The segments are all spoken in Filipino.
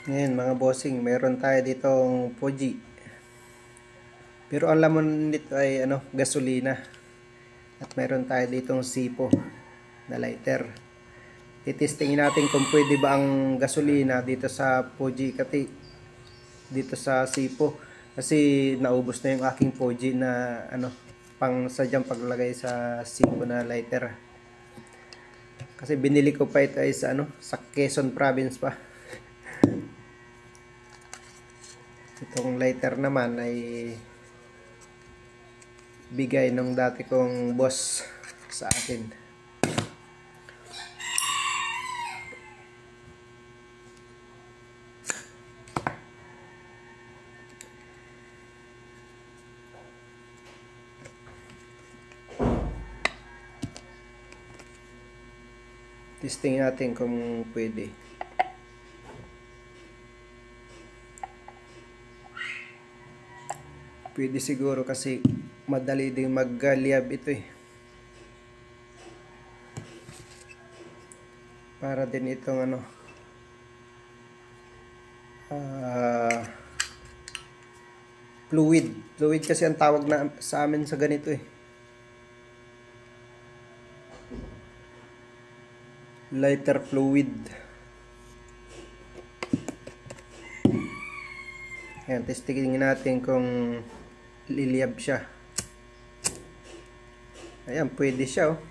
Ngayon mga bossing, meron tayo ditong Fuji. Pero ang laman nito ay gasolina. At meron tayo ditong Sipo na lighter. Titestingin natin kung pwede ba ang gasolina dito sa Fuji kati dito sa Sipo. Kasi naubos na yung aking Fuji na pang sadyang paglagay sa Sipo na lighter. Kasi binili ko pa ito ay sa Quezon Province pa. Itong lighter naman ay bigay nung dati kong boss sa akin. Testing natin kung pwede. Pwede siguro kasi madali din mag-liab ito eh. Para din itong fluid. Fluid kasi ang tawag na sa amin sa ganito eh. Lighter fluid. Ayan, testingin natin kung liliab siya. Ayan, pwede siya oh.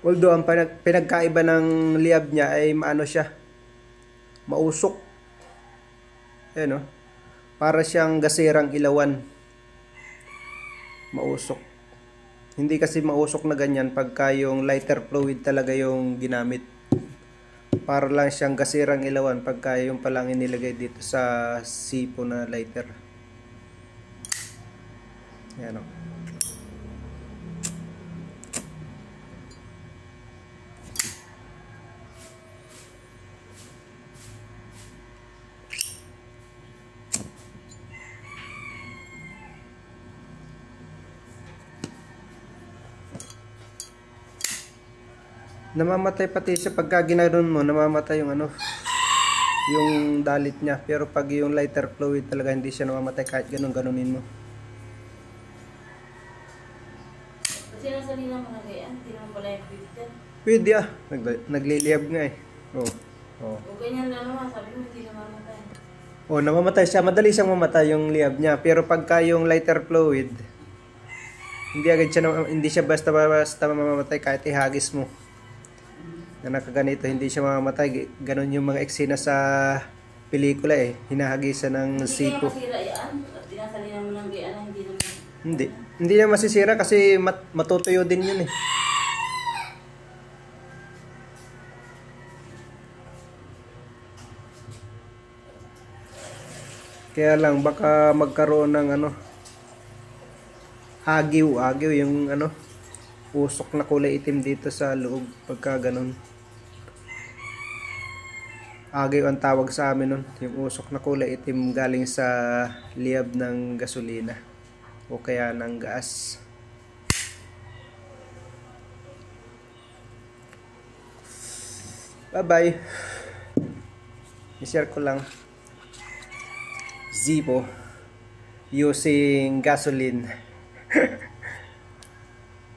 Although ang pinagkaiba ng liab niya ay maano siya, mausok. Ayan oh. Para siyang gasirang ilawan. Mausok. Hindi kasi mausok na ganyan pagka yung lighter fluid talaga yung ginamit. Para lang siyang gasirang ilawan pagka yung palang inilagay dito sa Sipo na lighter. Ayan o. Namamatay pati siya pagka ginanon mo, namamatay yung yung dalit niya. Pero pag yung lighter fluid talaga hindi siya namamatay kahit ganunin mo. Kasi nasa nila mo nagayan, hindi naman pala yung filter. Pwede ah, nagliliab nga eh. Oh. O ganyan na naman, sabi mo hindi namamatay. Oh, namamatay siya, madali siyang mamatay yung liab niya. Pero pagka yung lighter fluid, hindi siya basta mamamatay kahit ihagis mo. Na nakaganito, hindi siya mamamatay. Ganon yung mga eksena sa pelikula eh. Hinahagisan ng Sipo. Hindi kaya masira yan? At dinasalina mo ng gayaan na hindi naman... Hindi. Hindi na masisira kasi matutuyo din yun eh. Kaya lang baka magkaroon ng agiw yung usok na kulay itim dito sa loob pagka ganon. Agiw ang tawag sa amin nun, yung usok na kulay itim galing sa liab ng gasolina o kaya ng gas. Bye bye. I-share ko lang. Sipo using gasoline.